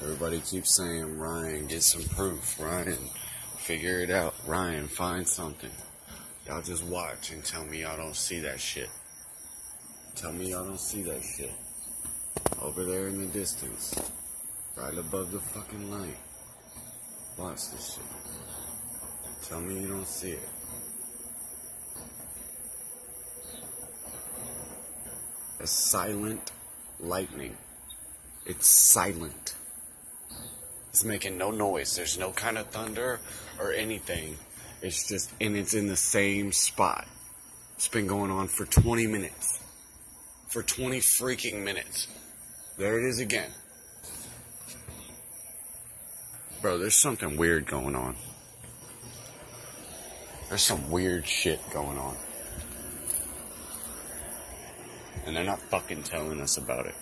Everybody keeps saying, Ryan, get some proof. Ryan, figure it out. Ryan, find something. Y'all just watch and tell me y'all don't see that shit. Tell me y'all don't see that shit. Over there in the distance. Right above the fucking light. Watch this shit. Tell me you don't see it. A silent lightning. It's silent. It's making no noise. There's no kind of thunder or anything. It's just, and it's in the same spot. It's been going on for 20 minutes. For 20 freaking minutes. There it is again. Bro, there's something weird going on. There's some weird shit going on. And they're not fucking telling us about it.